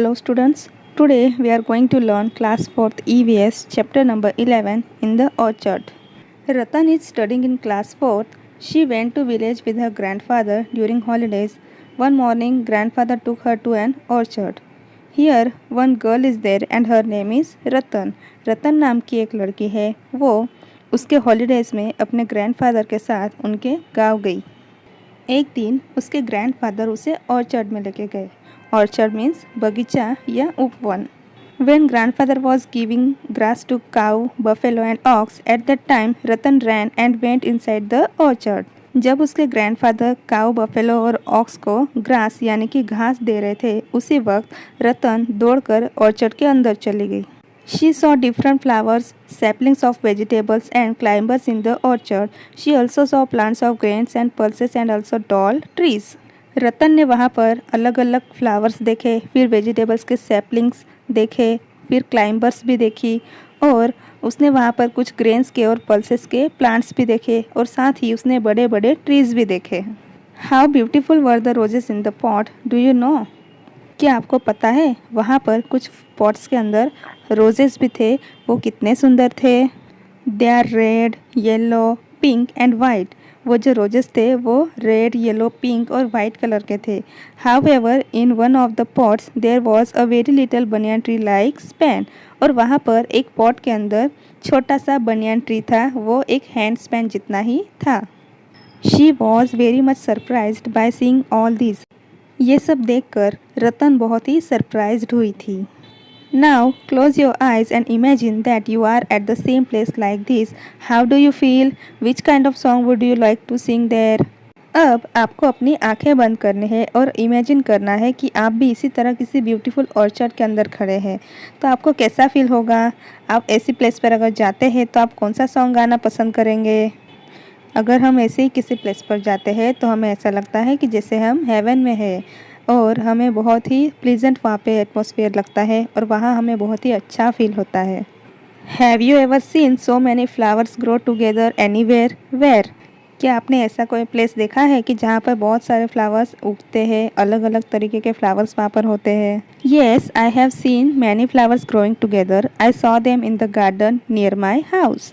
Hello students, today we are going to learn class 4th EVS chapter number 11 in the orchard. Ratan is studying in class 4th. She went to village with her grandfather during holidays. One morning grandfather took her to an orchard. Here one girl is there and her name is Ratan. रतन नाम की एक लड़की है, वो उसके holidays में अपने grandfather के साथ उनके गांव गई। एक दिन उसके ग्रैंडफादर उसे ऑर्चर्ड में लेके गए। ऑर्चर्ड मीन्स बगीचा या उपवन। When grandfather was giving grass to cow, buffalo and ox, at that time Ratan ran and went inside the orchard. जब उसके ग्रैंडफादर काऊ, बफेलो और ऑक्स को ग्रास यानी कि घास दे रहे थे, उसी वक्त रतन दौड़कर ऑर्चर्ड के अंदर चली गई। She saw different flowers, saplings of vegetables and climbers in the orchard. She also saw plants of grains and pulses and also tall trees. रतन ने वहाँ पर अलग अलग फ्लावर्स देखे, फिर वेजिटेबल्स के सैपलिंग्स देखे, फिर क्लाइंबर्स भी देखी और उसने वहाँ पर कुछ ग्रेन्स के और पल्सेस के प्लांट्स भी देखे और साथ ही उसने बड़े बड़े ट्रीज़ भी देखे। How beautiful were the roses in the pot, do you know? क्या आपको पता है वहाँ पर कुछ पॉट्स के अंदर रोजेस भी थे, वो कितने सुंदर थे। They are red, yellow, pink and white. वो जो रोजेस थे वो रेड, येलो, पिंक और वाइट कलर के थे। However in one of the pots there was a very little banyan tree like span. और वहाँ पर एक पॉट के अंदर छोटा सा बनियान ट्री था, वो एक हैंड स्पैन जितना ही था। She was very much surprised by seeing all this. ये सब देखकर रतन बहुत ही सरप्राइज्ड हुई थी। Now close your eyes and imagine that you are at the same place like this. How do you feel? Which kind of song would you like to sing there? अब आपको अपनी आंखें बंद करनी है और इमेजिन करना है कि आप भी इसी तरह किसी ब्यूटीफुल ऑर्चर्ड के अंदर खड़े हैं, तो आपको कैसा फील होगा? आप ऐसी प्लेस पर अगर जाते हैं तो आप कौन सा सॉन्ग गाना पसंद करेंगे? अगर हम ऐसे ही किसी प्लेस पर जाते हैं तो हमें ऐसा लगता है कि जैसे हम हेवन में हैं और हमें बहुत ही प्लीजेंट वहाँ पे एटमॉस्फेयर लगता है और वहाँ हमें बहुत ही अच्छा फील होता है। Have you ever seen so many flowers grow together anywhere? Where? क्या आपने ऐसा कोई प्लेस देखा है कि जहाँ पर बहुत सारे फ्लावर्स उगते हैं, अलग अलग तरीके के फ्लावर्स वहाँ पर होते हैं? Yes, I have seen many flowers growing together. I saw them in the garden near my house.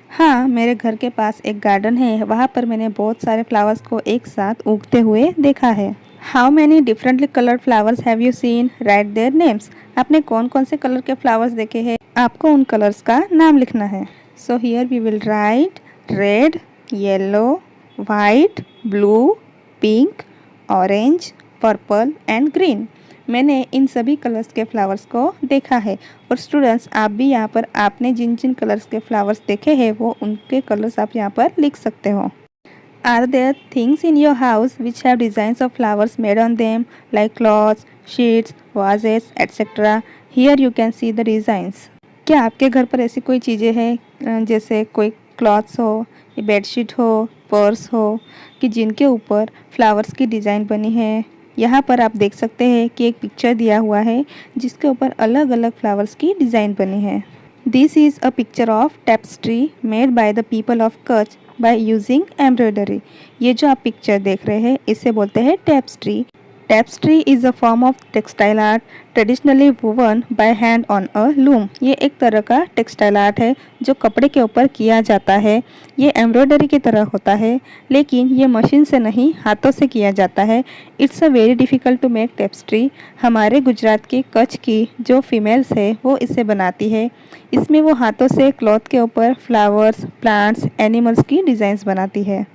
हाँ, मेरे घर के पास एक गार्डन है, वहाँ पर मैंने बहुत सारे फ्लावर्स को एक साथ उगते हुए देखा है। How many differently coloured flowers have you scene? Right their names. आपने कौन कौन से कलर के फ्लावर्स देखे हैं? आपको उन कलर्स का नाम लिखना है। So here we will write red, yellow, white, blue, pink, orange, purple and green. मैंने इन सभी कलर्स के फ्लावर्स को देखा है और स्टूडेंट्स आप भी यहाँ पर आपने जिन जिन कलर्स के फ्लावर्स देखे हैं वो उनके कलर्स आप यहाँ पर लिख सकते हो। Are there things in your house which have designs of flowers made on them like cloths, sheets, vases, etc. Here you can see the designs. क्या आपके घर पर ऐसी कोई चीज़ें हैं जैसे कोई क्लॉथ्स हो, बेडशीट हो, पर्स हो कि जिनके ऊपर फ्लावर्स की डिज़ाइन बनी है? यहाँ पर आप देख सकते हैं कि एक पिक्चर दिया हुआ है जिसके ऊपर अलग अलग फ्लावर्स की डिज़ाइन बनी है। This is a picture of tapestry made by the people of Kutch by using embroidery. ये जो आप पिक्चर देख रहे हैं इसे बोलते हैं tapestry. Tapestry is a form of textile art traditionally woven by hand on a loom. ये एक तरह का टेक्सटाइल आर्ट है जो कपड़े के ऊपर किया जाता है। ये एम्ब्रॉयडरी की तरह होता है लेकिन ये मशीन से नहीं, हाथों से किया जाता है। It's a very difficult to make tapestry. हमारे गुजरात की कच्छ की जो फीमेल्स है वो इसे बनाती है। इसमें वो हाथों से क्लॉथ के ऊपर फ्लावर्स, प्लांट्स, एनिमल्स की डिज़ाइंस बनाती है।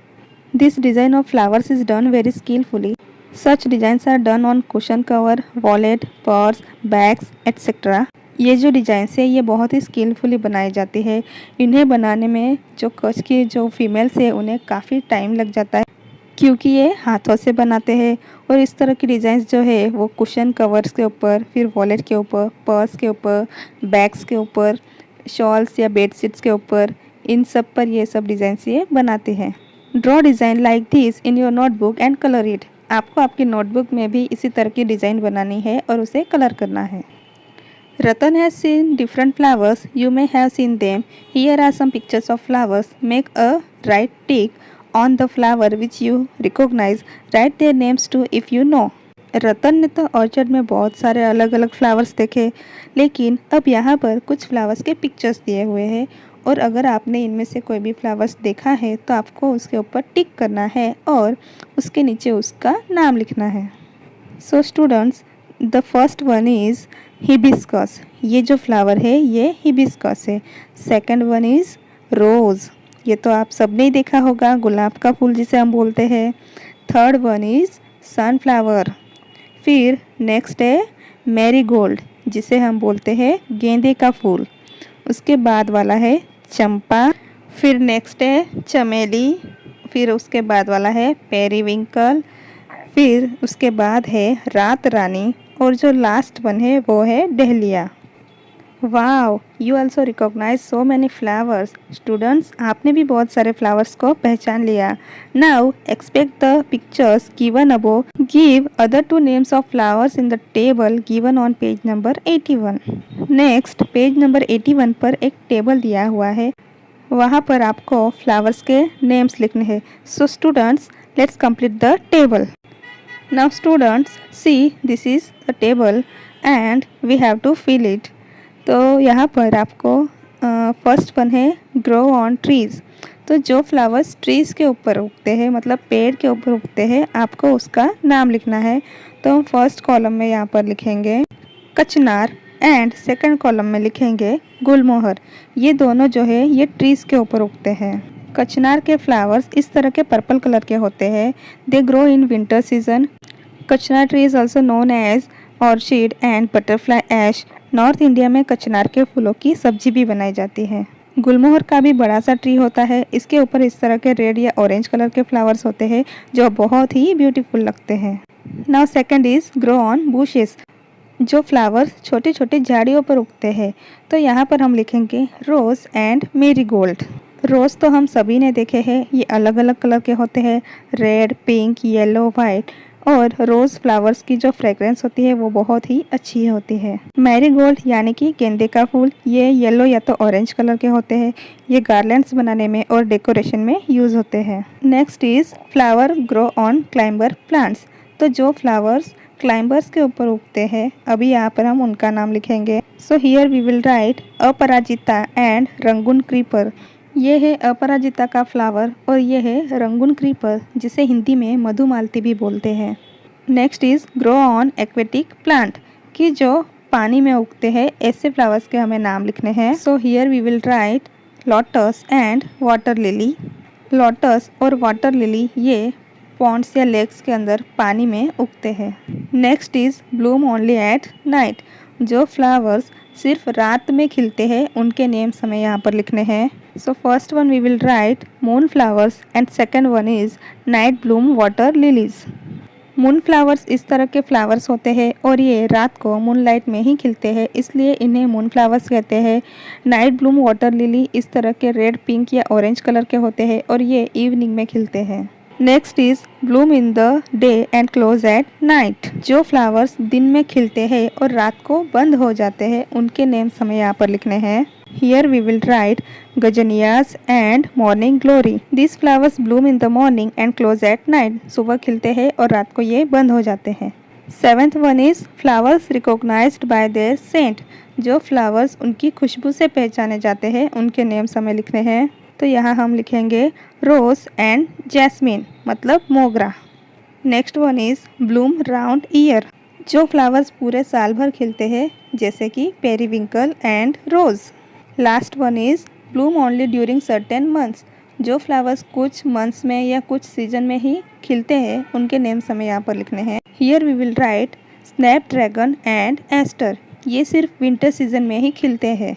This design of flowers is done very skilfully. Such designs are done on cushion cover, wallet, purse, bags etcetera. ये जो डिज़ाइंस है ये बहुत ही स्किलफुली बनाई जाती है। इन्हें बनाने में जो कच्छ की जो फीमेल्स है उन्हें काफ़ी टाइम लग जाता है क्योंकि ये हाथों से बनाते हैं। और इस तरह की डिज़ाइंस जो है वो कुशन कवर्स के ऊपर, फिर वॉलेट के ऊपर, पर्स के ऊपर, बैग्स के ऊपर, शॉल्स या बेडशीट्स के ऊपर, इन सब पर ये सब डिज़ाइंस ये बनाते हैं। Draw design like this in your notebook and colour it. आपको आपकी नोटबुक में भी इसी तरह की डिज़ाइन बनानी है और उसे कलर करना है। Ratan has seen different flowers. You may have seen them. Here are some pictures of flowers. Make a right tick on the flower which you recognize. Write their names too if you know. रतन ने तो orchard में बहुत सारे अलग अलग flowers देखे, लेकिन अब यहाँ पर कुछ फ्लावर्स के पिक्चर्स दिए हुए हैं और अगर आपने इनमें से कोई भी फ्लावर्स देखा है तो आपको उसके ऊपर टिक करना है और उसके नीचे उसका नाम लिखना है। So students, the first one is hibiscus. ये जो फ्लावर है ये हिबिस्कस है। सेकंड वन इज़ रोज़, ये तो आप सबने ही देखा होगा, गुलाब का फूल जिसे हम बोलते हैं। Third one is sunflower. फिर नेक्स्ट है मैरीगोल्ड, जिसे हम बोलते हैं गेंदे का फूल। उसके बाद वाला है चंपा। फिर नेक्स्ट है चमेली। फिर उसके बाद वाला है पेरीविंकल। फिर उसके बाद है रात रानी और जो लास्ट वन है वो है dahlia. Wow, you also recognise so many flowers. Students, आपने भी बहुत सारे फ्लावर्स को पहचान लिया। Now expect the pictures given above. Give other two names of flowers in the table given on page number 81। Next page number 81 पर एक table दिया हुआ है, वहाँ पर आपको फ्लावर्स के नेम्स लिखने हैं। So students, let's complete the table. Now students, see, this is the table and we have to fill it. तो यहाँ पर आपको फर्स्ट वन है ग्रो ऑन ट्रीज़। तो जो फ्लावर्स ट्रीज़ के ऊपर उगते हैं, मतलब पेड़ के ऊपर उगते हैं, आपको उसका नाम लिखना है। तो हम फर्स्ट कॉलम में यहाँ पर लिखेंगे कचनार एंड सेकंड कॉलम में लिखेंगे गुलमोहर। ये दोनों जो है ये ट्रीज़ के ऊपर उगते हैं। कचनार के फ्लावर्स इस तरह के पर्पल कलर के होते हैं। They grow in winter season. Kachnar tree is also known as orchid and butterfly ash. North India में कचनार के फूलों की सब्जी भी बनाई जाती है। गुलमोहर का भी बड़ा सा ट्री होता है। इसके ऊपर इस तरह के रेड या ऑरेंज कलर के फ्लावर्स होते हैं जो बहुत ही ब्यूटीफुल लगते हैं। Now second is grow on bushes. जो फ्लावर्स छोटे छोटे झाड़ियों पर उगते हैं, तो यहाँ पर हम लिखेंगे रोज़ एंड मेरीगोल्ड। रोज़ तो हम सभी ने देखे हैं, ये अलग अलग कलर के होते हैं, रेड, पिंक, येलो, वाइट। और रोज़ फ्लावर्स की जो फ्रेग्रेंस होती है वो बहुत ही अच्छी होती है। मैरीगोल्ड यानी कि गेंदे का फूल, ये येलो या तो ऑरेंज कलर के होते हैं। ये गार्लैंड्स बनाने में और डेकोरेशन में यूज़ होते हैं। Next is flower grow on climber plants. तो जो फ्लावर्स क्लाइंबर्स के ऊपर उगते हैं, अभी यहाँ पर हम उनका नाम लिखेंगे। So here we will write अपराजिता एंड रंगून क्रीपर। ये है अपराजिता का फ्लावर और ये है रंगून क्रीपर, जिसे हिंदी में मधुमालती भी बोलते हैं। Next is grow on aquatic plant, कि जो पानी में उगते हैं, ऐसे फ्लावर्स के हमें नाम लिखने हैं। So here we will write lotus and water lily. Lotus और वाटर लिली ये पॉन्ड्स या लेक्स के अंदर पानी में उगते हैं। Next is bloom only at night. जो फ्लावर्स सिर्फ रात में खिलते हैं, उनके नेम्स हमें यहाँ पर लिखने हैं। So first one we will write moon flowers and second one is night bloom water lilies. Moon flowers इस तरह के फ्लावर्स होते हैं और ये रात को मूनलाइट में ही खिलते हैं, इसलिए इन्हें मून फ्लावर्स कहते हैं। नाइट ब्लूम वाटर लिली इस तरह के रेड, पिंक या ऑरेंज कलर के होते हैं और ये इवनिंग में खिलते हैं। Next is Bloom in the day and close eight night. जो फ्लावर्स दिन में खिलते हैं और रात को बंद हो जाते हैं, उनके नेम्स हमें यहाँ पर लिखने हैं। Here we will write gazanias and morning glory. These flowers bloom in the morning and close at night. सुबह खिलते हैं और रात को ये बंद हो जाते हैं। Seventh one is flowers recognised by their scent. जो फ्लावर्स उनकी खुशबू से पहचाने जाते हैं, उनके नेम्स हमें लिखने हैं। तो यहाँ हम लिखेंगे रोज एंड जैस्मिन, मतलब मोगरा। Next one is bloom round year. जो फ्लावर्स पूरे साल भर खिलते हैं, जैसे कि periwinkle and rose. Last one is bloom only during certain months. जो फ्लावर्स कुछ मंथ्स में या कुछ सीजन में ही खिलते हैं, उनके नेम्स हमें यहाँ पर लिखने हैं। Here we will write snapdragon and aster. ये सिर्फ विंटर सीजन में ही खिलते हैं।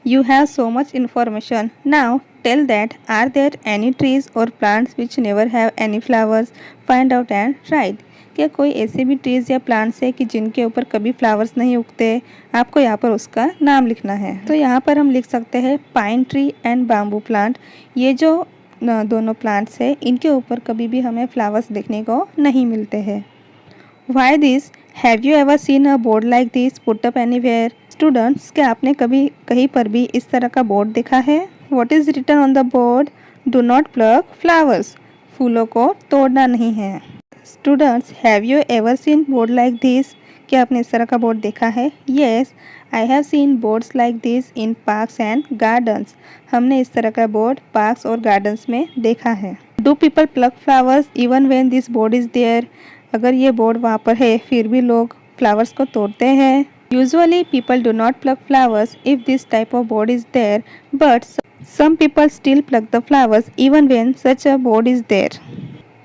You have so much information. Now tell that are there any trees or plants which never have any flowers? Find out and write. क्या कोई ऐसे भी trees या प्लांट्स है कि जिनके ऊपर कभी फ्लावर्स नहीं उगते? आपको यहाँ पर उसका नाम लिखना है। तो यहाँ पर हम लिख सकते हैं pine tree and bamboo plant. ये जो दोनों प्लांट्स है, इनके ऊपर कभी भी हमें फ्लावर्स देखने को नहीं मिलते हैं। Why this? Have you ever seen a board like this put up anywhere? Students, क्या आपने कभी कहीं पर भी इस तरह का बोर्ड देखा है? What is written on the board? Do not pluck flowers. फूलों को तोड़ना नहीं है। Students, have you ever seen board like this? क्या आपने इस तरह का बोर्ड देखा है? Yes, I have seen boards like this in parks and gardens. हमने इस तरह का बोर्ड पार्क्स और गार्डन्स में देखा है. Do people pluck flowers even when this board is there? अगर ये बोर्ड वहाँ पर है फिर भी लोग फ्लावर्स को तोड़ते हैं. Usually people do not pluck flowers if this type of board is there, but some people still pluck the flowers even when such a board is there.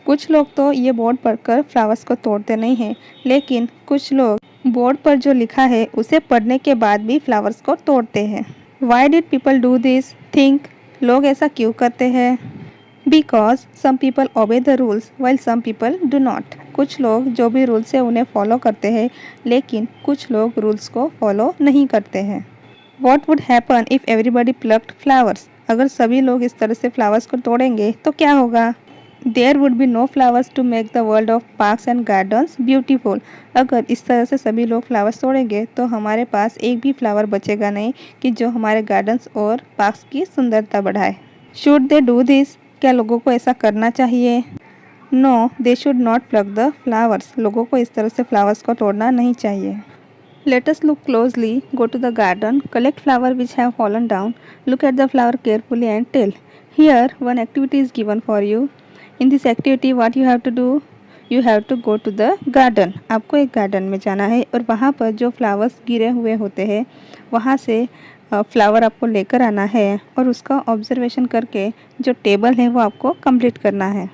कुछ लोग तो ये बोर्ड पढ़कर फ्लावर्स को तोड़ते नहीं हैं, लेकिन कुछ लोग बोर्ड पर जो लिखा है उसे पढ़ने के बाद भी फ्लावर्स को तोड़ते हैं. Why did people do this? Think. लोग ऐसा क्यों करते हैं? Because some people obey the rules while some people do not. कुछ लोग जो भी रूल्स है उन्हें फॉलो करते हैं, लेकिन कुछ लोग रूल्स को फॉलो नहीं करते हैं. What would happen if everybody plucked flowers? अगर सभी लोग इस तरह से फ्लावर्स को तोड़ेंगे तो क्या होगा? There would be no flowers to make the world of parks and gardens beautiful. अगर इस तरह से सभी लोग फ्लावर्स तोड़ेंगे तो हमारे पास एक भी फ्लावर बचेगा नहीं कि जो हमारे गार्डन्स और पार्क्स की सुंदरता बढ़ाए. Should they do this? क्या लोगों को ऐसा करना चाहिए? No, they should not pluck the flowers. लोगों को इस तरह से फ्लावर्स को तोड़ना नहीं चाहिए. Let us look closely. Go to the garden. Collect flowers which have fallen down. Look at the flower carefully and tell. Here, one activity is given for you. In this activity, what you have to do? You have to go to the garden. आपको एक garden में जाना है और वहाँ पर जो flowers गिरे हुए होते हैं वहाँ से फ्लावर आपको लेकर आना है और उसका ऑब्जर्वेशन करके जो टेबल है वो आपको कंप्लीट करना है.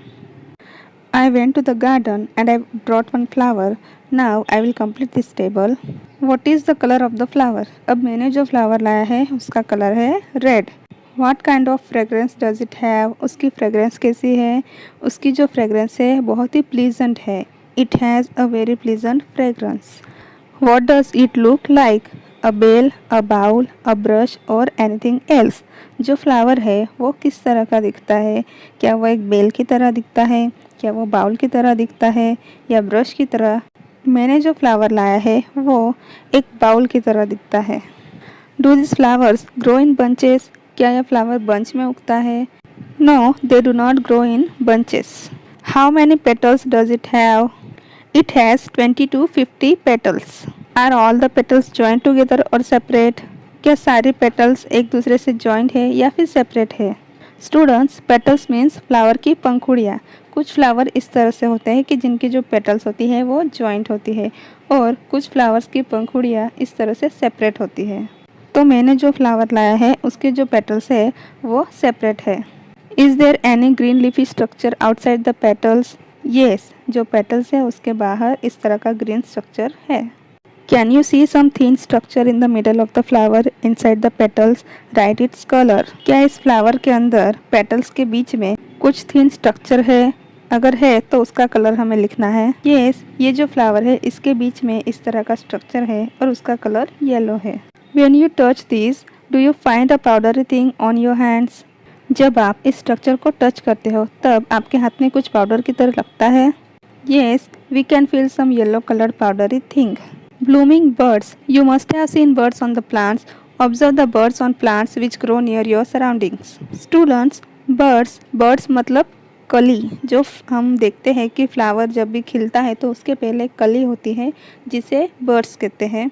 I went to the garden and I brought one flower. Now I will complete this table. What is the color of the flower? अब मैंने जो फ्लावर लाया है उसका कलर है red. What kind of fragrance does it have? उसकी fragrance कैसी है? उसकी जो फ्रेगरेंस है बहुत ही प्लीजेंट है. It has a very pleasant fragrance. What does it look like? A bell, a bowl, a brush or anything else? जो flower है वो किस तरह का दिखता है? क्या वो एक बेल की तरह दिखता है? क्या वो बाउल की तरह दिखता है या ब्रश की तरह? मैंने जो फ्लावर लाया है वो एक बाउल की तरह दिखता है. Do these flowers grow in bunches? क्या यह फ्लावर बंच में उगता है? No, they do not grow in bunches. How many petals does it have? It has 20 to 50 petals. Are all the petals joined together or separate? क्या सारे petals एक दूसरे से joined है या फिर separate है? Students, petals means flower की पंखुड़ियाँ. कुछ फ्लावर इस तरह से होते हैं कि जिनकी जो पेटल्स होती है वो जॉइंट होती है और कुछ फ्लावर्स की पंखुड़ियाँ इस तरह से सेपरेट होती है. तो मैंने जो फ्लावर लाया है उसके जो पेटल्स है वो सेपरेट है. Is there any green leafy structure outside the petals? Yes, जो पेटल्स है उसके बाहर इस तरह का ग्रीन स्ट्रक्चर है. Can you see some thin structure in the middle of the flower inside the petals? Right its colour. क्या इस फ्लावर के अंदर पेटल्स के बीच में कुछ थिन स्ट्रक्चर है? अगर है तो उसका कलर हमें लिखना है. येस, ये जो फ्लावर है इसके बीच में इस तरह का स्ट्रक्चर है और उसका कलर येलो है. When you touch these, do you find a powdery thing on your hands? जब आप इस स्ट्रक्चर को टच करते हो तब आपके हाथ में कुछ पाउडर की तरह लगता है. Yes, we can feel some yellow colored powdery thing. Blooming birds. You must have seen birds on the plants. Observe the birds on plants which grow near your surroundings. Students, birds मतलब कली. जो हम देखते हैं कि flower जब भी खिलता है तो उसके पहले कली होती है जिसे बर्ड्स कहते हैं.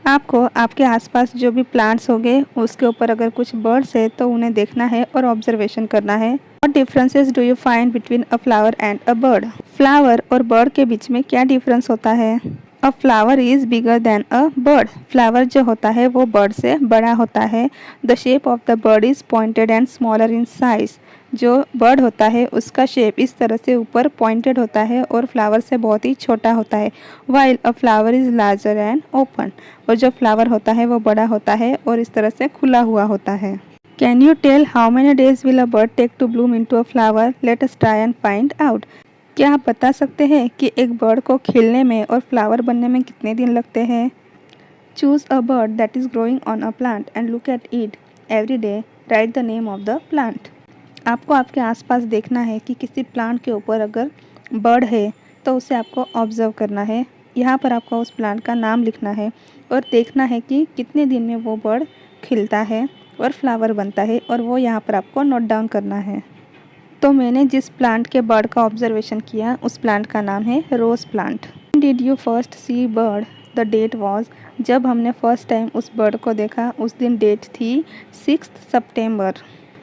आपको आपके आसपास जो भी प्लांट्स होंगे उसके ऊपर अगर कुछ बर्ड्स है तो उन्हें देखना है और ऑब्जर्वेशन करना है. What differences do you find between a flower and a bird? Flower और बर्ड के बीच में क्या डिफरेंस होता है? A flower is bigger than a bird. Flower जो होता है वो बर्ड से बड़ा होता है. The shape of the bird is pointed and smaller in size. जो बर्ड होता है उसका शेप इस तरह से ऊपर पॉइंटेड होता है और फ्लावर से बहुत ही छोटा होता है. While a flower is larger and open. और जो फ्लावर होता है वो बड़ा होता है और इस तरह से खुला हुआ होता है. Can you tell how many days will a bird take to bloom into a flower? Let us try and find out. क्या आप बता सकते हैं कि एक बर्ड को खिलने में और फ्लावर बनने में कितने दिन लगते हैं? Choose a bird that is growing on a plant and look at it every day. Write the name of the plant. आपको आपके आसपास देखना है कि किसी प्लांट के ऊपर अगर बर्ड है तो उसे आपको ऑब्जर्व करना है. यहाँ पर आपको उस प्लांट का नाम लिखना है और देखना है कि कितने दिन में वो बर्ड खिलता है और फ्लावर बनता है और वो यहाँ पर आपको नोट डाउन करना है. तो मैंने जिस प्लांट के बर्ड का ऑब्जर्वेशन किया उस प्लांट का नाम है rose plant. Did you first see bird? The date was, जब हमने फर्स्ट टाइम उस बर्ड को देखा उस दिन डेट थी 6 सितंबर।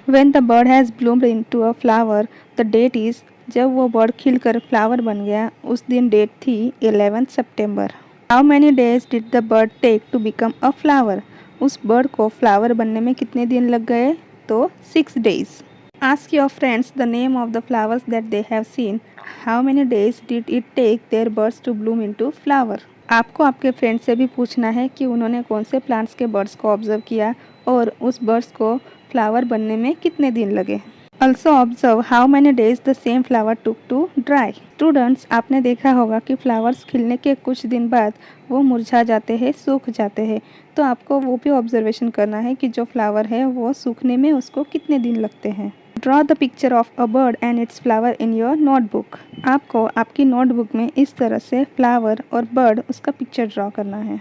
When the bird has bloomed into a flower, the date is, जब वो बर्ड खिलकर फ्लावर बन गया उस दिन डेट थी 11 सितंबर। How many days did the bird take to become a flower? उस बर्ड को फ्लावर बनने में कितने दिन लग गए? तो 6 days. Ask your friends the name of the flowers that they have seen. How many days did it take their birds to bloom into flower? आपको आपके फ्रेंड से भी पूछना है कि उन्होंने कौन से प्लांट्स के बर्ड्स को ऑब्जर्व किया और उस बर्ड्स को फ्लावर बनने में कितने दिन लगे। Also observe how many days the same flower took to dry. Students, आपने देखा होगा कि फ्लावर्स खिलने के कुछ दिन बाद वो मुरझा जाते हैं, सूख जाते हैं। तो आपको वो भी ऑब्जर्वेशन करना है कि जो फ्लावर है वो सूखने में उसको कितने दिन लगते हैं। Draw the picture of a bird and it's flower in your notebook. आपको आपकी नोटबुक में इस तरह से फ्लावर और बर्ड उसका पिक्चर ड्रॉ करना है।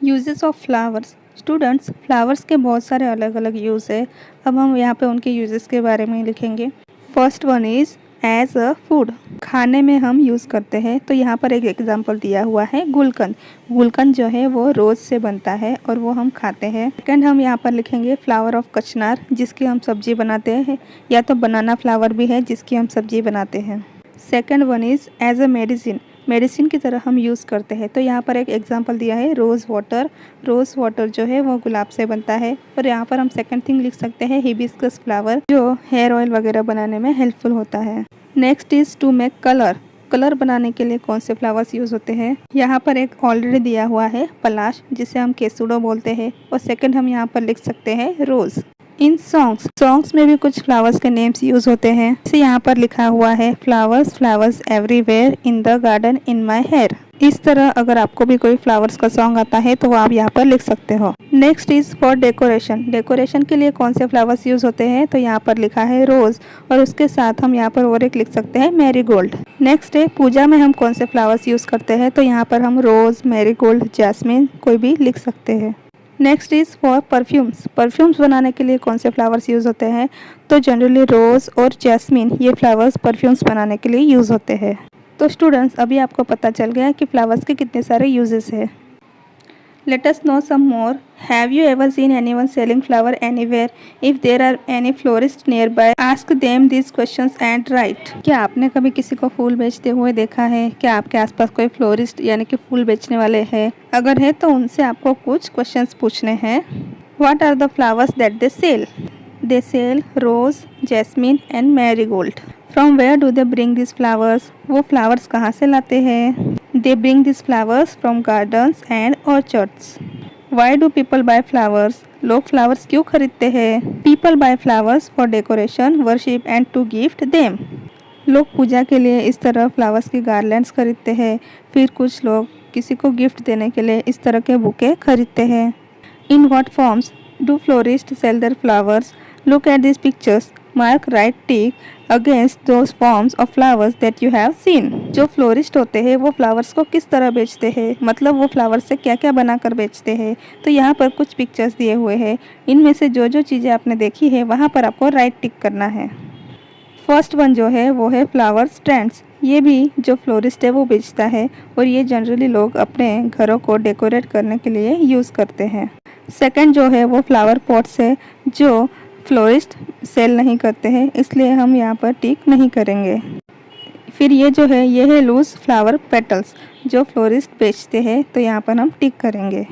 Uses of flowers. Students, flowers के बहुत सारे अलग अलग यूज़ है। अब हम यहाँ पे उनके यूजेस के बारे में लिखेंगे। First one is as a food, खाने में हम यूज़ करते हैं। तो यहाँ पर एक एग्जांपल दिया हुआ है गुलकंद। गुलकंद जो है वो रोज़ से बनता है और वो हम खाते हैं। सेकंड हम यहाँ पर लिखेंगे फ्लावर ऑफ कचनार, जिसकी हम सब्जी बनाते हैं, या तो बनाना फ्लावर भी है जिसकी हम सब्जी बनाते हैं। Second one is as a medicine, medicine की तरह हम यूज़ करते हैं। तो यहाँ पर एक एग्जांपल दिया है रोज़ वाटर। रोज़ वाटर जो है वो गुलाब से बनता है। और यहाँ पर हम सेकंड थिंग लिख सकते हैं हिबिस्कस फ्लावर, जो हेयर ऑयल वगैरह बनाने में हेल्पफुल होता है। Next is to make colour. Colour बनाने के लिए कौन से फ्लावर्स यूज़ होते हैं? यहाँ पर एक ऑलरेडी दिया हुआ है पलाश, जिसे हम केसुडो बोलते हैं। और सेकंड हम यहाँ पर लिख सकते हैं रोज़। इन सॉन्ग्स में भी कुछ फ्लावर्स के नेम्स यूज होते हैं। जैसे यहाँ पर लिखा हुआ है flowers flowers everywhere in the garden in my hair. इस तरह अगर आपको भी कोई फ्लावर्स का सॉन्ग आता है तो वो आप यहाँ पर लिख सकते हो। Next is for decoration. Decoration के लिए कौन से फ्लावर्स यूज होते हैं? तो यहाँ पर लिखा है रोज, और उसके साथ हम यहाँ पर और एक लिख सकते हैं मैरीगोल्ड। नेक्स्ट है पूजा में हम कौन से फ्लावर्स यूज करते हैं? तो यहाँ पर हम रोज, मैरीगोल्ड, जैस्मिन कोई भी लिख सकते हैं। Next is for perfumes. Perfumes बनाने के लिए कौन से फ्लावर्स यूज़ होते हैं? तो जनरली रोज़ और जैस्मिन ये फ्लावर्स परफ्यूम्स बनाने के लिए यूज़ होते हैं। तो स्टूडेंट्स, अभी आपको पता चल गया कि फ्लावर्स के कितने सारे यूजेस हैं। Let us know some more. Have you ever seen anyone selling flower anywhere? If there are any florist nearby, ask them this questions and write. क्या आपने कभी किसी को फूल बेचते हुए देखा है? क्या आपके आसपास कोई फ्लोरिस्ट यानी कि फूल बेचने वाले हैं? अगर है तो उनसे आपको कुछ क्वेश्चंस पूछने हैं। What are the flowers that they sell? They sell rose, jasmine and marigold. From where do they bring this flowers? वो फ्लावर्स कहाँ से लाते हैं? They bring this flowers from gardens and orchards. Why do people buy flowers? लोग flowers क्यों खरीदते हैं? People buy flowers for decoration, worship and to gift them. लोग पूजा के लिए इस तरह फ्लावर्स की गार्लैंड्स खरीदते हैं। फिर कुछ लोग किसी को गिफ्ट देने के लिए इस तरह के बुके खरीदते हैं। In what forms do florist sell their flowers? Look at this pictures, mark right tick against those forms of flowers that you have seen. जो फ्लोरिस्ट होते हैं वो फ्लावर्स को किस तरह बेचते हैं, मतलब वो फ्लावर्स से क्या क्या बनाकर बेचते हैं। तो यहाँ पर कुछ पिक्चर्स दिए हुए हैं, इनमें से जो जो चीज़ें आपने देखी है वहाँ पर आपको राइट टिक करना है। फर्स्ट वन जो है वो है फ्लावर स्टैंड्स। ये भी जो फ्लोरिस्ट है वो बेचता है, और ये जनरली लोग अपने घरों को डेकोरेट करने के लिए यूज़ करते हैं। सेकंड जो है वो फ्लावर पॉट्स है, जो फ्लोरिस्ट सेल नहीं करते हैं, इसलिए हम यहाँ पर टिक नहीं करेंगे। फिर ये जो है ये है लूज फ्लावर पेटल्स, जो फ्लोरिस्ट बेचते हैं, तो यहाँ पर हम टिक करेंगे।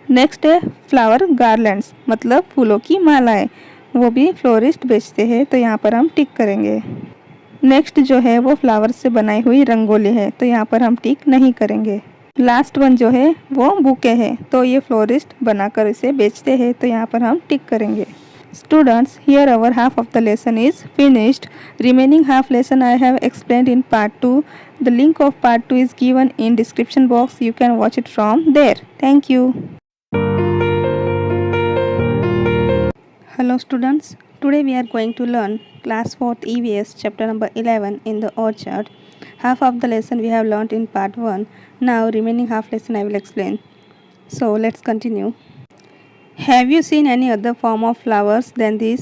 नेक्स्ट है फ्लावर गार्लैंड्स, मतलब फूलों की मालाएं, वो भी फ्लोरिस्ट बेचते हैं, तो यहाँ पर हम टिक करेंगे। नेक्स्ट जो है वो फ्लावर से बनाई हुई रंगोली है, तो यहाँ पर हम टिक नहीं करेंगे। लास्ट वन जो है वो बुके है, तो ये फ्लोरिस्ट बनाकर इसे बेचते हैं, तो यहाँ पर हम टिक करेंगे। Students, here our half of the lesson is finished. Remaining half lesson I have explained in part 2. The link of part 2 is given in description box. You can watch it from there. Thank you. Hello students. Today we are going to learn class 4th EVS chapter number 11 in the orchard. Half of the lesson we have learned in part 1. Now remaining half lesson I will explain. So let's continue. Have you seen any other form of flowers than these?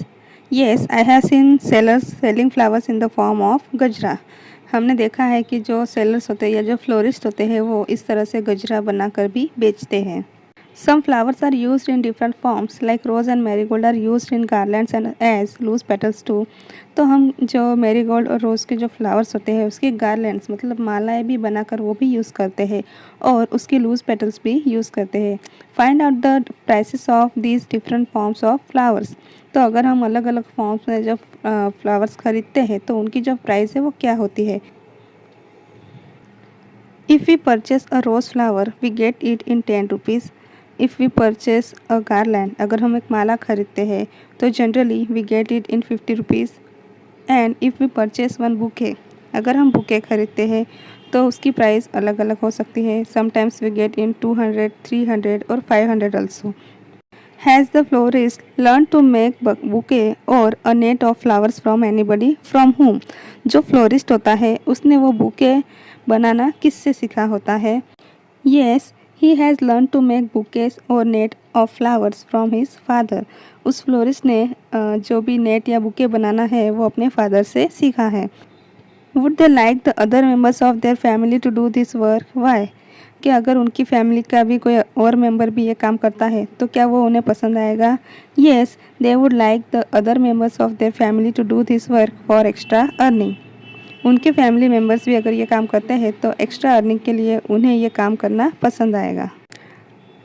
Yes, I have seen sellers selling flowers in the form of गजरा। हमने देखा है कि जो sellers होते हैं या जो फ्लोरिस्ट होते हैं वो इस तरह से गजरा बनाकर भी बेचते हैं। Some flowers are used in different forms like rose and marigold are used in garlands and as loose petals too। तो हम जो मैरीगोल्ड और रोज़ के जो फ्लावर्स होते हैं उसके गार्लैंड्स मतलब मालाएं भी बनाकर वो भी यूज़ करते हैं और उसके लूज पेटल्स भी यूज़ करते हैं। Find out the prices of these different forms of flowers. तो अगर हम अलग अलग फॉर्म्स में जब फ्लावर्स खरीदते हैं तो उनकी जो प्राइस है वो क्या होती है। If we purchase a rose flower we get it in 10 rupees. If we purchase a garland अगर हम एक माला खरीदते हैं तो generally we get it in 50 rupees. And if we purchase one bouquet अगर हम बुके खरीदते हैं तो उसकी प्राइस अलग अलग हो सकती है। समटाइम्स वी गेट इन 200, 300 और 500 also. Has the florist learn to make bouquet और a net of flowers from anybody from home. जो फ्लोरिस्ट होता है उसने वो बुके बनाना किससे सीखा होता है। Yes, he has learn to make bouquets और net of flowers from his father. उस फ्लोरिस्ट ने जो भी नेट या बुके बनाना है वो अपने फादर से सीखा है। Would they like the other members of their family to do this work why. कि अगर उनकी फैमिली का भी कोई और मेंबर भी ये काम करता है तो क्या वो उन्हें पसंद आएगा। Yes, they would like the other members of their family to do this work for extra earning. उनके फैमिली मेम्बर्स भी अगर ये काम करते हैं तो एक्स्ट्रा अर्निंग के लिए उन्हें ये काम करना पसंद आएगा।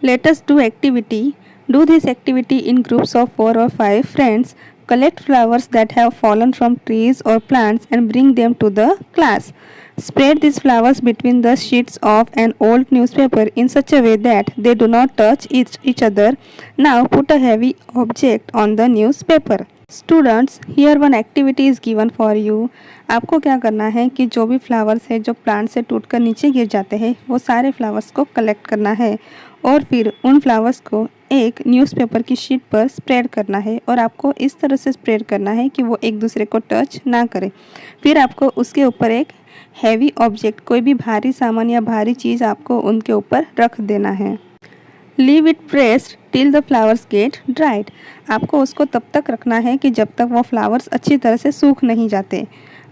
Let us do activity. Do this activity in groups of 4 or 5 friends. Collect flowers that have fallen from trees or plants and bring them to the class. Spread these flowers between the sheets of an old newspaper in such a way that they do not touch each other. Now put a heavy object on the newspaper. Students, here one activity is given for you. आपको क्या करना है कि जो भी flowers है जो plant से टूटकर नीचे गिर जाते हैं वो सारे फ्लावर्स को कलेक्ट करना है और फिर उन फ्लावर्स को एक न्यूज़पेपर की शीट पर स्प्रेड करना है और आपको इस तरह से स्प्रेड करना है कि वो एक दूसरे को टच ना करें। फिर आपको उसके ऊपर एक हैवी ऑब्जेक्ट कोई भी भारी सामान या भारी चीज़ आपको उनके ऊपर रख देना है। Leave it pressed till the flowers get dried. आपको उसको तब तक रखना है कि जब तक वो फ्लावर्स अच्छी तरह से सूख नहीं जाते।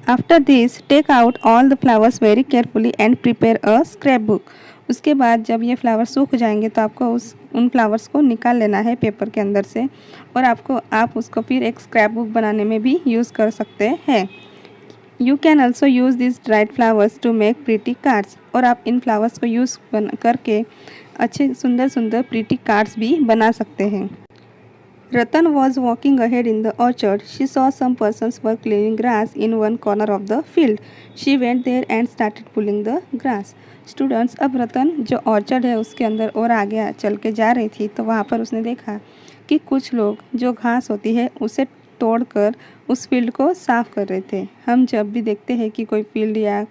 After this take out all the flowers very carefully and prepare a scrap book. उसके बाद जब ये फ्लावर्स सूख जाएंगे तो आपको उन फ्लावर्स को निकाल लेना है पेपर के अंदर से और आप उसको फिर एक स्क्रैप बुक बनाने में भी यूज़ कर सकते हैं। You can also use this dried flowers to make pretty cards. और आप इन फ्लावर्स को यूज़ करके अच्छे सुंदर सुंदर प्रीटी कार्ड्स भी बना सकते हैं। Ratan was walking ahead in the orchard. She saw some persons were cleaning grass in one corner of the field. She went there and started pulling the grass. Students, अब रतन जो ऑर्चर्ड है उसके अंदर और आगे चल के जा रही थी तो वहाँ पर उसने देखा कि कुछ लोग जो घास होती है उसे तोड़कर उस फील्ड को साफ़ कर रहे थे। हम जब भी देखते हैं कि कोई फील्ड या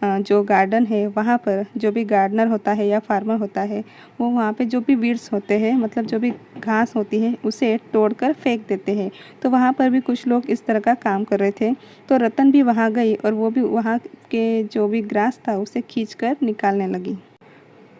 जो गार्डन है वहाँ पर जो भी गार्डनर होता है या फार्मर होता है वो वहाँ पे जो भी वीड्स होते हैं मतलब जो भी घास होती है उसे तोड़कर फेंक देते हैं। तो वहाँ पर भी कुछ लोग इस तरह का काम कर रहे थे। तो रतन भी वहाँ गई और वो भी वहाँ के जो भी ग्रास था उसे खींचकर निकालने लगी।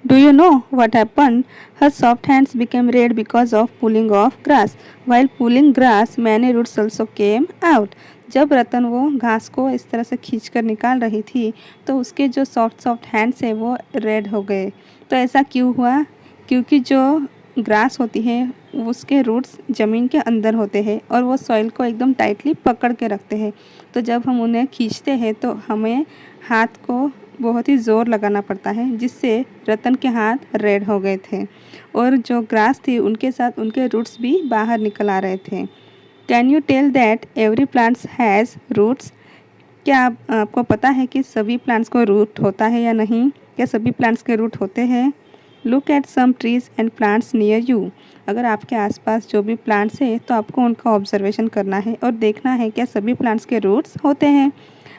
Do you know what happened? Her soft hands became red because of pulling off grass. While pulling grass, many roots also came out. जब रतन वो घास को इस तरह से खींचकर निकाल रही थी तो उसके जो सॉफ्ट हैंड्स है वो रेड हो गए। तो ऐसा क्यों हुआ? क्योंकि जो ग्रास होती है उसके रूट्स ज़मीन के अंदर होते हैं और वो सॉइल को एकदम टाइटली पकड़ के रखते हैं। तो जब हम उन्हें खींचते हैं तो हमें हाथ को बहुत ही ज़ोर लगाना पड़ता है जिससे रतन के हाथ रेड हो गए थे और जो ग्रास थी उनके साथ उनके रूट्स भी बाहर निकल आ रहे थे। Can you tell that every plants has roots? क्या आपको पता है कि सभी प्लांट्स को रूट होता है या नहीं? क्या सभी प्लांट्स के रूट होते हैं? Look at some trees and plants near you. अगर आपके आसपास जो भी प्लांट्स है तो आपको उनका ऑब्जर्वेशन करना है और देखना है क्या सभी प्लांट्स के रूट्स होते हैं।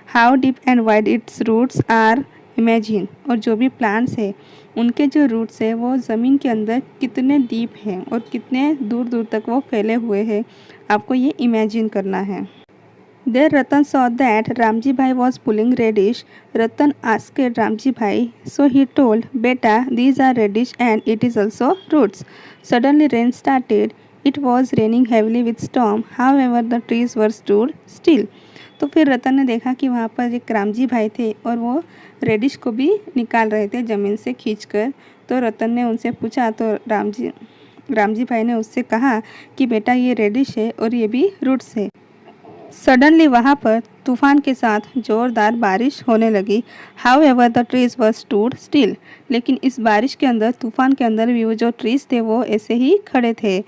How deep and wide its roots are, imagine. और जो भी प्लांट्स है उनके जो रूट्स है वो ज़मीन के अंदर कितने डीप हैं और कितने दूर दूर तक वो फैले हुए हैं, आपको ये इमेजिन करना है। There Ratan saw that Ramji Bhai was pulling radish. Ratan asked Ramji Bhai, so he told, Beta, these are radish and it is also roots. Suddenly rain started. It was raining heavily with storm. However, the trees were stood still. तो फिर रतन ने देखा कि वहाँ पर एक रामजी भाई थे और वो रेडिश को भी निकाल रहे थे ज़मीन से खींचकर। तो रतन ने उनसे पूछा तो रामजी भाई ने उससे कहा कि बेटा ये रेडिश है और ये भी रूट्स है। सडनली वहाँ पर तूफान के साथ ज़ोरदार बारिश होने लगी। However the trees were stood still. लेकिन इस बारिश के अंदर, तूफान के अंदर भी वो जो ट्रीज थे वो ऐसे ही खड़े थे।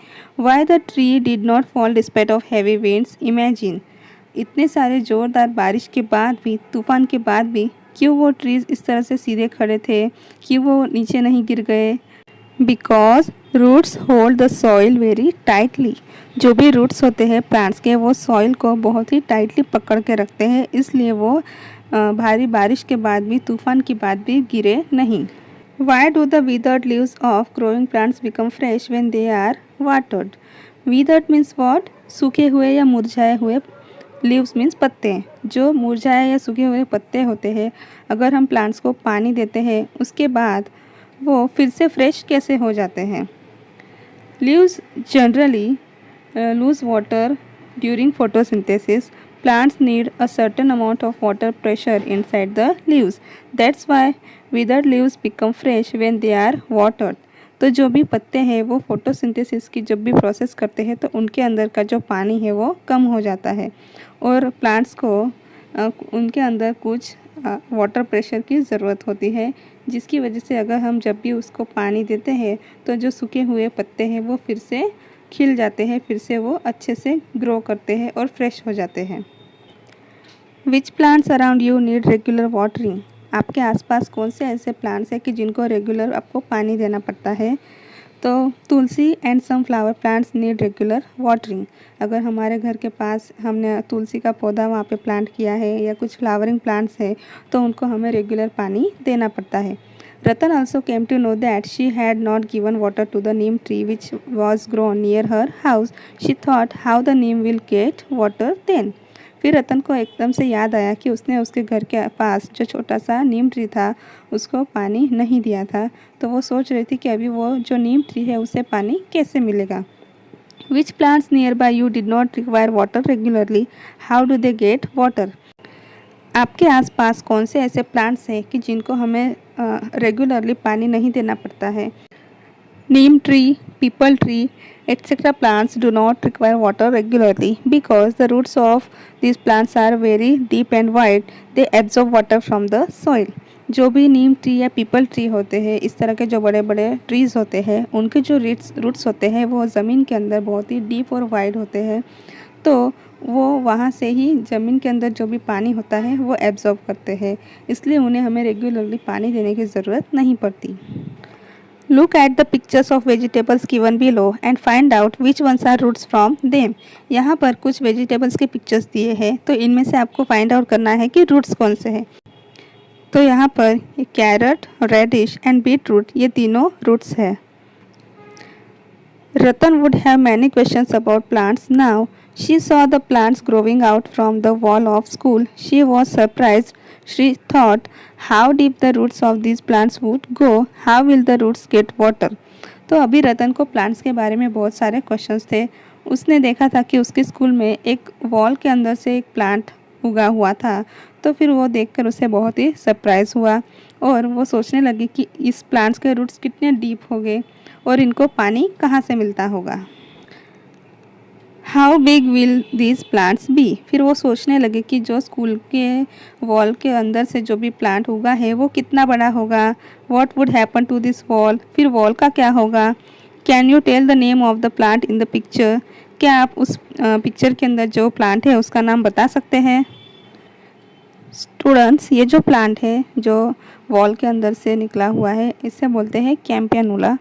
Why the tree did not fall despite of heavy winds, imagine. इतने सारे ज़ोरदार बारिश के बाद भी, तूफान के बाद भी क्यों वो ट्रीज इस तरह से सीधे खड़े थे, क्यों वो नीचे नहीं गिर गए? Because roots hold the soil very tightly. जो भी रूट्स होते हैं प्लांट्स के, वो सॉइल को बहुत ही टाइटली पकड़ के रखते हैं, इसलिए वो भारी बारिश के बाद भी, तूफान के बाद भी गिरे नहीं। Why do the withered leaves of growing plants become fresh when they are watered? Withered means what? सूखे हुए या मुरझाए हुए। लीव्स मीन्स पत्ते। जो मुरझाए या सूखे हुए पत्ते होते हैं, अगर हम प्लांट्स को पानी देते हैं उसके बाद वो फिर से फ्रेश कैसे हो जाते हैं? Leaves generally lose water during photosynthesis. Plants need a certain amount of water pressure inside the leaves. That's why withered leaves become fresh when they are watered. तो जो भी पत्ते हैं वो फोटोसिंथेसिस की जब भी प्रोसेस करते हैं तो उनके अंदर का जो पानी है वो कम हो जाता है और प्लांट्स को उनके अंदर कुछ वाटर प्रेशर की ज़रूरत होती है, जिसकी वजह से अगर हम जब भी उसको पानी देते हैं तो जो सूखे हुए पत्ते हैं वो फिर से खिल जाते हैं, फिर से वो अच्छे से ग्रो करते हैं और फ्रेश हो जाते हैं। Which plants around you need regular watering? आपके आसपास कौन से ऐसे प्लांट्स हैं कि जिनको रेगुलर आपको पानी देना पड़ता है? तो tulsi and some flower plants need regular watering. अगर हमारे घर के पास हमने तुलसी का पौधा वहाँ पे प्लांट किया है या कुछ फ्लावरिंग प्लांट्स है तो उनको हमें रेगुलर पानी देना पड़ता है। Ratan also came to know that she had not given water to the neem tree which was grown near her house. She thought how the neem will get water then. फिर रतन को एकदम से याद आया कि उसने उसके घर के पास जो छोटा सा नीम ट्री था उसको पानी नहीं दिया था। तो वो सोच रही थी कि अभी वो जो नीम ट्री है उसे पानी कैसे मिलेगा। Which plants nearby you did not require water regularly? How do they get water? आपके आसपास कौन से ऐसे प्लांट्स हैं कि जिनको हमें रेगुलरली पानी नहीं देना पड़ता है? Neem tree, peepal tree, etc. plants do not require water regularly because the roots of these plants are very deep and wide. They absorb water from the soil. जो भी नीम ट्री या पीपल ट्री होते हैं, इस तरह के जो बड़े बड़े ट्रीज होते हैं, उनके जो रूट्स होते हैं वो ज़मीन के अंदर बहुत ही डीप और वाइड होते हैं, तो वो वहाँ से ही ज़मीन के अंदर जो भी पानी होता है वो एब्जॉर्ब करते हैं, इसलिए उन्हें हमें रेगुलरली पानी देने की ज़रूरत नहीं पड़ती। Look at the pictures of vegetables given below and find out which ones are roots from them. यहाँ पर कुछ वेजिटेबल्स के पिक्चर्स दिए हैं, तो इनमें से आपको फाइंड आउट करना है कि रूट्स कौन से हैं। तो यहाँ पर carrot, radish and beetroot, ये तीनों रूट्स है। रतन would have many questions about plants now. She saw the plants growing out from the wall of school. She was surprised. She thought how deep the roots of these plants would go. How will the roots get water? तो अभी रतन को plants के बारे में बहुत सारे questions थे। उसने देखा था कि उसके स्कूल में एक वॉल के अंदर से एक प्लांट उगा हुआ था, तो फिर वो देखकर उसे बहुत ही सरप्राइज़ हुआ और वो सोचने लगी कि इस प्लांट्स के रूट्स कितने डीप हो गए और इनको पानी कहाँ से मिलता होगा। How big will these plants be? फिर वो सोचने लगे कि जो स्कूल के वॉल के अंदर से जो भी प्लांट उगा है वो कितना बड़ा होगा। What would happen to this wall? फिर वॉल का क्या होगा। Can you tell the name of the plant in the picture? क्या आप उस पिक्चर के अंदर जो प्लांट है उसका नाम बता सकते हैं? स्टूडेंट्स, ये जो प्लांट है जो वॉल के अंदर से निकला हुआ है इसे बोलते हैं कैम्पेनुला।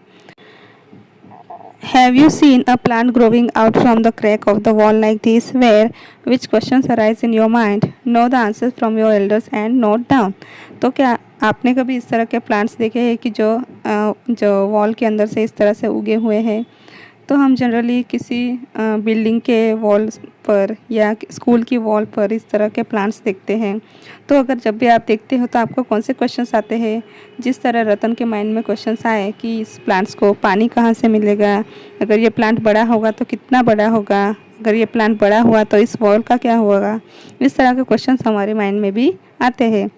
Have you seen a plant growing out from the crack of the wall like this? Where? Which questions arise in your mind? Know the answers from your elders and note down. तो क्या आपने कभी इस तरह के plants देखे हैं कि जो वॉल के अंदर से इस तरह से उगे हुए हैं? तो हम जनरली किसी बिल्डिंग के वॉल्स पर या स्कूल की वॉल पर इस तरह के प्लांट्स देखते हैं। तो अगर जब भी आप देखते हो तो आपको कौन से क्वेश्चंस आते हैं? जिस तरह रतन के माइंड में क्वेश्चंस आए कि इस प्लांट्स को पानी कहाँ से मिलेगा, अगर ये प्लांट बड़ा होगा तो कितना बड़ा होगा, अगर ये प्लांट बड़ा हुआ तो इस वॉल का क्या होगा, इस तरह के क्वेश्चंस हमारे माइंड में भी आते हैं।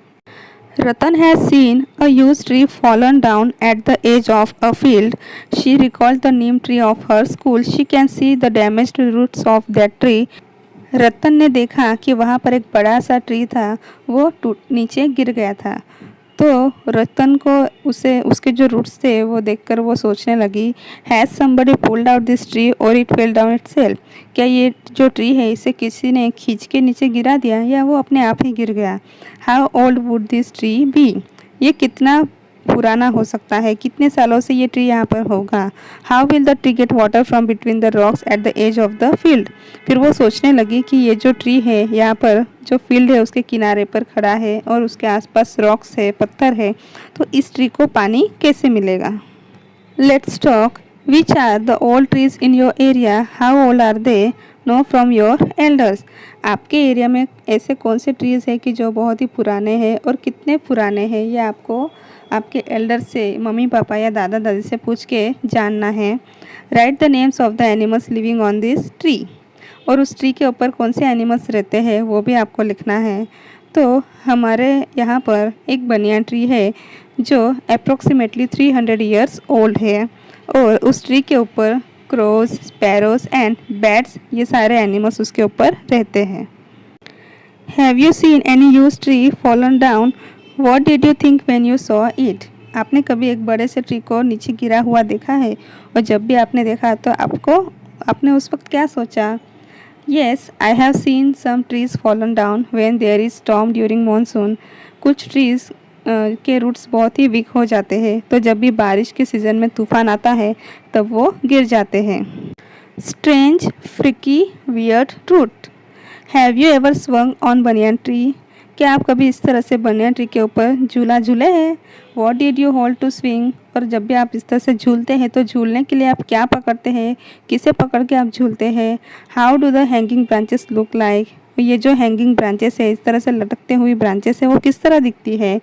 Ratan has seen a huge tree fallen down at the edge of a field. She recalled the neem tree of her school. She can see the damaged roots of that tree. रतन ने देखा कि वहाँ पर एक बड़ा सा tree था, वो नीचे गिर गया था। तो रतन को उसके जो रूट्स थे वो देखकर वो सोचने लगी, has somebody pulled out this tree और इट फेल डाउन इटसेल्फ। क्या ये जो ट्री है इसे किसी ने खींच के नीचे गिरा दिया या वो अपने आप ही गिर गया? How old would this tree be? ये कितना पुराना हो सकता है, कितने सालों से ये ट्री यहाँ पर होगा? How will the tree get water from between the rocks at the edge of the field? फिर वो सोचने लगी कि ये जो ट्री है यहाँ पर जो फील्ड है उसके किनारे पर खड़ा है और उसके आसपास रॉक्स है, पत्थर है, तो इस ट्री को पानी कैसे मिलेगा? Let's talk, which are the old trees in your area, how old are they, know from your elders. आपके एरिया में ऐसे कौन से ट्रीज़ हैं कि जो बहुत ही पुराने हैं और कितने पुराने हैं, ये आपको आपके एल्डर से, मम्मी पापा या दादा दादी से पूछ के जानना है। Right the names of the animals living on this tree, और उस ट्री के ऊपर कौन से एनिमल्स रहते हैं वो भी आपको लिखना है। तो हमारे यहाँ पर एक बनियान ट्री है जो अप्रोक्सीमेटली 300 ईयर्स ओल्ड है, और उस ट्री के ऊपर क्रोज, स्पैरोज एंड बैट्स, ये सारे एनिमल्स उसके ऊपर रहते हैं। Have you seen any huge tree fallen down, what did you think when you saw it? आपने कभी एक बड़े से ट्री को नीचे गिरा हुआ देखा है? और जब भी आपने देखा तो आपने उस वक्त क्या सोचा? Yes, I have seen some trees fallen down when there is storm during monsoon. कुछ ट्रीज़ के रूट्स बहुत ही वीक हो जाते हैं, तो जब भी बारिश के सीज़न में तूफान आता है तब वो गिर जाते हैं। Strange, freaky, weird root. Have you ever swung on banyan tree? क्या आप कभी इस तरह से बनियान ट्री के ऊपर झूला झूले हैं? What did you hold to swing? और जब भी आप इस तरह से झूलते हैं तो झूलने के लिए आप क्या पकड़ते हैं, किसे पकड़ के आप झूलते हैं? How do the hanging branches look like? ये जो हैंगिंग ब्रांचेस है, इस तरह से लटकते हुई ब्रांचेस है, वो किस तरह दिखती है?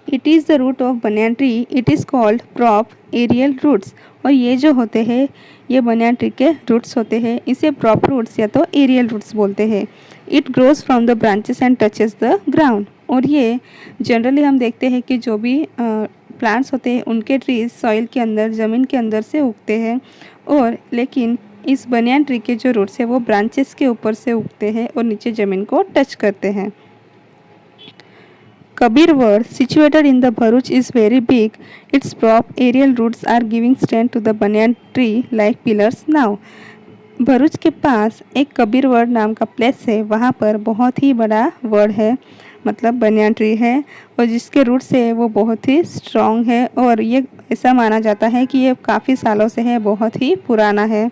It is the root of banyan tree, it is called prop aerial roots. और ये जो होते हैं ये बनियान ट्री के रूट्स होते हैं, इसे प्रॉप रूट्स या तो एरियल रूट्स बोलते हैं। It grows from the branches and touches the ground. और ये जनरली हम देखते हैं कि जो भी प्लांट्स होते हैं उनके ट्रीज सॉइल के अंदर, ज़मीन के अंदर से उगते हैं, और लेकिन इस बनियान ट्री के जो रूट्स है वो ब्रांचेस के ऊपर से उगते हैं और नीचे ज़मीन को टच करते हैं। Kabir Word, situated in the Bharuch, is very big. Its prop aerial roots are giving strength to the banyan tree like pillars now. Bharuch के पास एक कबीर वर्ड नाम का प्लेस है, वहाँ पर बहुत ही बड़ा वर्ड है, मतलब बनियान ट्री है, और जिसके रूट्स है वो बहुत ही स्ट्रॉन्ग है, और ये ऐसा माना जाता है कि ये काफ़ी सालों से है, बहुत ही पुराना है।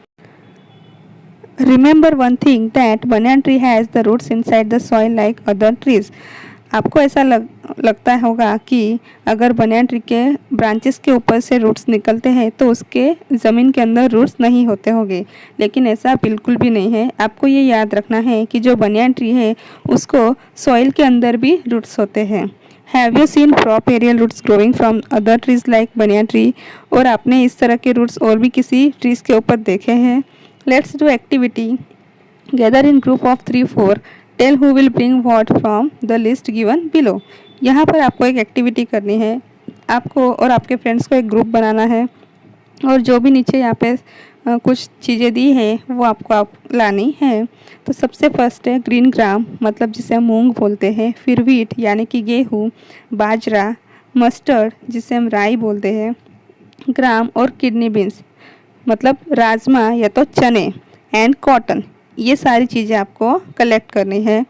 Remember one thing, that banyan tree has the roots inside the soil like other trees. आपको ऐसा लगता होगा कि अगर बनियान ट्री के ब्रांचेस के ऊपर से रूट्स निकलते हैं तो उसके ज़मीन के अंदर रूट्स नहीं होते होंगे, लेकिन ऐसा बिल्कुल भी नहीं है। आपको ये याद रखना है कि जो बनियान ट्री है उसको सॉइल के अंदर भी रूट्स होते हैं। Have you seen prop aerial roots growing from other trees like banyan tree? और आपने इस तरह के रूट्स और भी किसी ट्रीज़ के ऊपर देखे हैं? Let's do activity, gather in group of 3-4, tell who will bring what from the list given below. यहाँ पर आपको एक एक्टिविटी करनी है, आपको और आपके फ्रेंड्स को एक ग्रुप बनाना है, और जो भी नीचे यहाँ पे कुछ चीज़ें दी है वो आपको लानी है। तो सबसे फर्स्ट है ग्रीन ग्राम, मतलब जिसे हम मूंग बोलते हैं, फिर व्हीट यानी कि गेहूँ, बाजरा, मस्टर्ड जिसे हम राई बोलते हैं, ग्राम और किडनी बीन्स मतलब राजमा या तो चने, एंड कॉटन, ये सारी चीज़ें आपको कलेक्ट करनी है।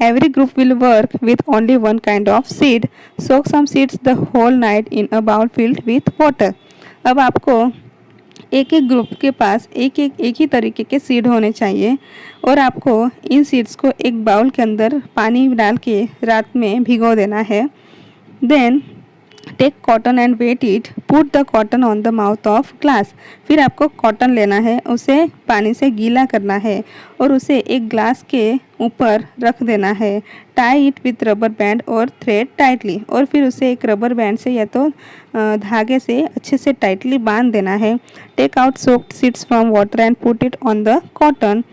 Every group will work with only one kind of seed, soak some seeds the whole night in a bowl filled with water. अब आपको एक एक ग्रुप के पास एक ही तरीके के सीड होने चाहिए, और आपको इन सीड्स को एक बाउल के अंदर पानी डाल के रात में भिगो देना है। Then take cotton and wet it, put the cotton on the mouth of glass. फिर आपको कॉटन लेना है, उसे पानी से गीला करना है और उसे एक ग्लास के ऊपर रख देना है। Tie it with rubber band और थ्रेड टाइटली, और फिर उसे एक रबर बैंड से या तो धागे से अच्छे से टाइटली बांध देना है। Take out soaked seeds from water and put it on the cotton.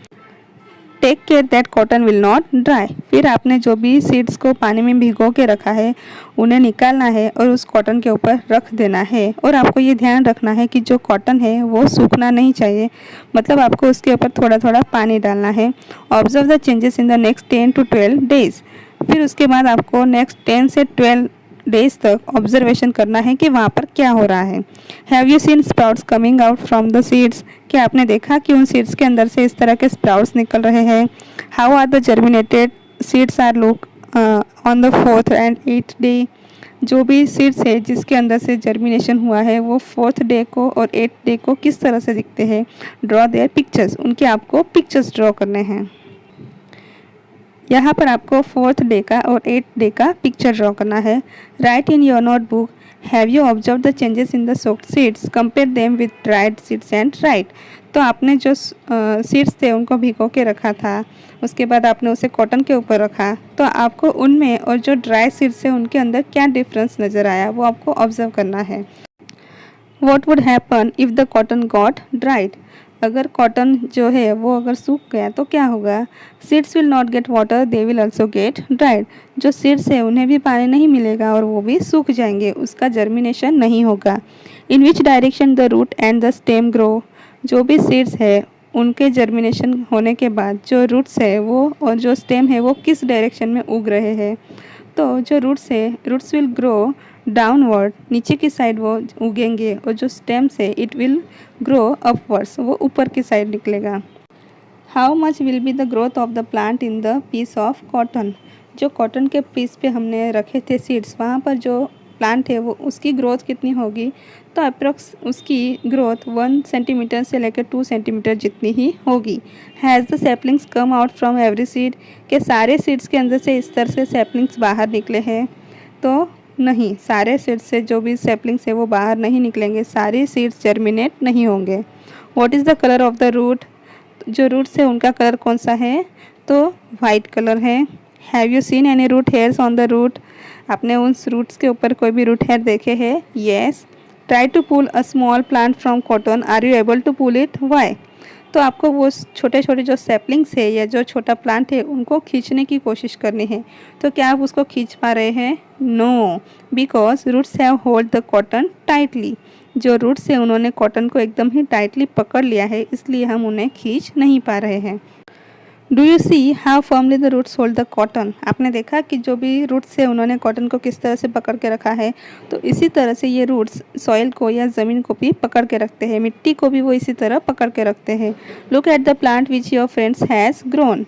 Take care that cotton will not dry. फिर आपने जो भी सीड्स को पानी में भिगो के रखा है उन्हें निकालना है और उस कॉटन के ऊपर रख देना है। और आपको ये ध्यान रखना है कि जो कॉटन है वो सूखना नहीं चाहिए, मतलब आपको उसके ऊपर थोड़ा थोड़ा पानी डालना है। Observe the changes in the next 10 to 12 days. फिर उसके बाद आपको नेक्स्ट 10 से 12 डेज तक ऑब्जर्वेशन करना है कि वहाँ पर क्या हो रहा है। Have you scene sprouts coming out from the seeds? क्या आपने देखा कि उन सीड्स के अंदर से इस तरह के स्प्राउट्स निकल रहे हैं? How are the germinated seeds are look on the 4th and 8th day. जो भी सीड्स है जिसके अंदर से जर्मिनेशन हुआ है वो 4th डे को और 8th डे को किस तरह से दिखते हैं? Draw their pictures. उनके आपको पिक्चर्स ड्रॉ करने हैं। यहाँ पर आपको 4th डे का और 8th डे का पिक्चर ड्रॉ करना है। Right in your notebook, have you observe the changes in the soaked seeds, compare them with dried seeds and right. तो आपने जो सीड्स थे उनको भिगो के रखा था, उसके बाद आपने उसे कॉटन के ऊपर रखा, तो आपको उनमें और जो ड्राई सीड्स है उनके अंदर क्या डिफरेंस नज़र आया वो आपको ऑब्जर्व करना है। What would happen if the cotton got dried. अगर कॉटन जो है वो अगर सूख गया तो क्या होगा? Seeds will not get water, they will also get dried. जो सीड्स है उन्हें भी पानी नहीं मिलेगा और वो भी सूख जाएंगे, उसका जर्मिनेशन नहीं होगा। In which direction the root and the stem grow. जो भी सीड्स है उनके जर्मिनेशन होने के बाद जो रूट्स है वो और जो स्टेम है वो किस डायरेक्शन में उग रहे हैं? तो जो रूट्स है, रूट्स विल ग्रो डाउनवर्ड, नीचे की साइड वो उगेंगे, और जो स्टेम्स है इट विल ग्रो अपवर्ड्स, वो ऊपर की साइड निकलेगा। How much will be the growth of the plant in the piece of cotton. जो कॉटन के पीस पे हमने रखे थे सीड्स, वहाँ पर जो प्लांट है वो उसकी ग्रोथ कितनी होगी? तो अप्रोक्स उसकी ग्रोथ 1 सेंटीमीटर से लेकर 2 सेंटीमीटर जितनी ही होगी। Has the saplings come out from every seed. के सारे सीड्स के अंदर से इस तरह से सैपलिंग्स बाहर निकले हैं? तो नहीं, सारे सीड्स से जो भी सैपलिंग्स है वो बाहर नहीं निकलेंगे, सारे सीड्स जर्मिनेट नहीं होंगे। What is the colour of the root. जो रूट्स है उनका कलर कौन सा है? तो वाइट कलर है। Have you seen any root hairs on the root. आपने उन रूट्स के ऊपर कोई भी रूट हेयर देखे हैं? Yes. Try to pull a small plant from cotton, are you able to pull it, why. तो आपको वो छोटे छोटे जो सैपलिंग्स है या जो छोटा प्लांट है उनको खींचने की कोशिश करनी है। तो क्या आप उसको खींच पा रहे हैं? No, because roots have hold the cotton tightly. जो रूट्स है उन्होंने कॉटन को एकदम ही टाइटली पकड़ लिया है, इसलिए हम उन्हें खींच नहीं पा रहे हैं। Do you see how firmly the roots hold the cotton. आपने देखा कि जो भी रूट्स है उन्होंने कॉटन को किस तरह से पकड़ के रखा है। तो इसी तरह से ये रूट्स सॉइल को या ज़मीन को भी पकड़ के रखते हैं, मिट्टी को भी वो इसी तरह पकड़ के रखते हैं। Look at the plant which your friends has grown.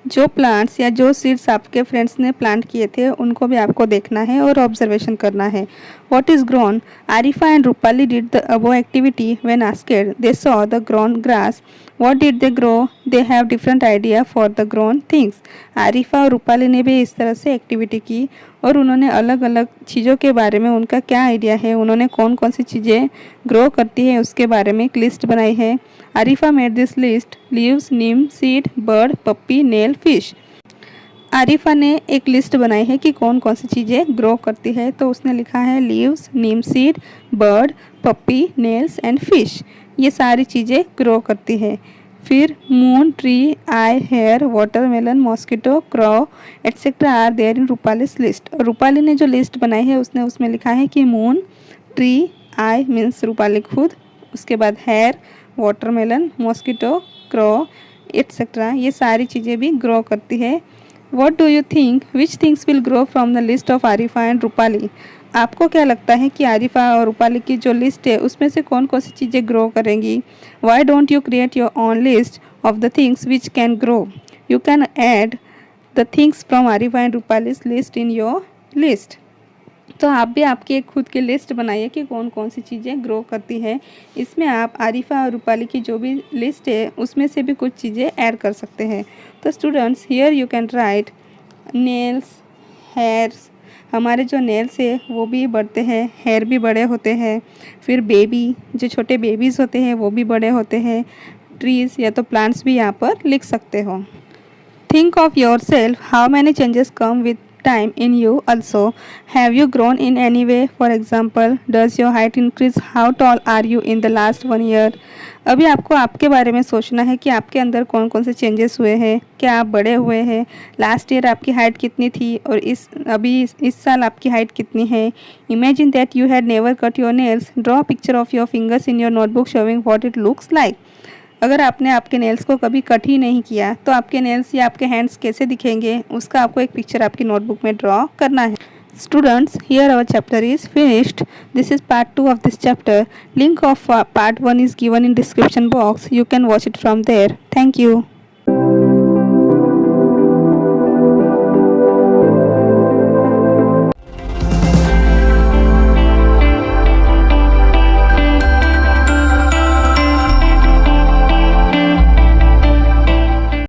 जो प्लांट्स या जो सीड्स आपके फ्रेंड्स ने प्लांट किए थे उनको भी आपको देखना है और ऑब्जर्वेशन करना है। What is grown. Arifa and Rupali did the above activity when asked they saw the grown grass. What did they grow. They have different idea for the grown things. Arifa और रूपाली ने भी इस तरह से एक्टिविटी की और उन्होंने अलग अलग चीज़ों के बारे में उनका क्या आइडिया है, उन्होंने कौन कौन सी चीज़ें ग्रो करती है उसके बारे में एक लिस्ट बनाई है। Arifa made this list leaves, neem, seed, bird, puppy, nail, fish. Arifa ने एक लिस्ट बनाई है कि कौन कौन सी चीज़ें ग्रो करती है। तो उसने लिखा है leaves, neem seed, bird, puppy, nails and fish. ये सारी चीज़ें ग्रो करती है। फिर moon, tree, eye, hair, watermelon, mosquito, crow etcetera are there in Rupali's list. और रूपाली ने जो लिस्ट बनाई है उसने उसमें लिखा है कि moon, tree, I means Rupali खुद, उसके बाद hair, watermelon, mosquito, crow etcetera ये सारी चीज़ें भी ग्रो करती है। What do you think which things will grow from the list of Arifa and Rupali. आपको क्या लगता है कि आरिफा और रूपाली की जो लिस्ट है उसमें से कौन कौन सी चीज़ें ग्रो करेंगी। Why don't you create your own list of the things which can grow. You can add the things from Arifa and Rupali's list in your list. तो आप भी आपकी एक खुद की लिस्ट बनाइए कि कौन कौन सी चीज़ें ग्रो करती है। इसमें आप आरिफा और रूपाली की जो भी लिस्ट है उसमें से भी कुछ चीज़ें ऐड कर सकते हैं। तो students here you can write nails, hairs, हमारे जो नेल्स है वो भी बढ़ते हैं, हेयर भी बड़े होते हैं। फिर बेबी, जो छोटे बेबीज़ होते हैं वो भी बड़े होते हैं। ट्रीज़ या तो प्लांट्स भी यहाँ पर लिख सकते हो। Think of yourself, how many changes come with time in you also. Have you grown in any way? For example, does your height increase? How tall are you in the last 1 year? अभी आपको आपके बारे में सोचना है कि आपके अंदर कौन कौन से चेंजेस हुए हैं, क्या आप बड़े हुए हैं, लास्ट ईयर आपकी हाइट कितनी थी और इस साल आपकी हाइट कितनी है। Imagine that you had never cut your nails. Draw picture of your fingers in your notebook showing what it looks like. अगर आपने आपके नेल्स को कभी कट ही नहीं किया तो आपके नेल्स या आपके हैंड्स कैसे दिखेंगे, उसका आपको एक पिक्चर आपकी नोटबुक में ड्रॉ करना है। Students, here our chapter is finished. This is part 2 of this chapter. Link of part 1 is given in description box. You can watch it from there. Thank you.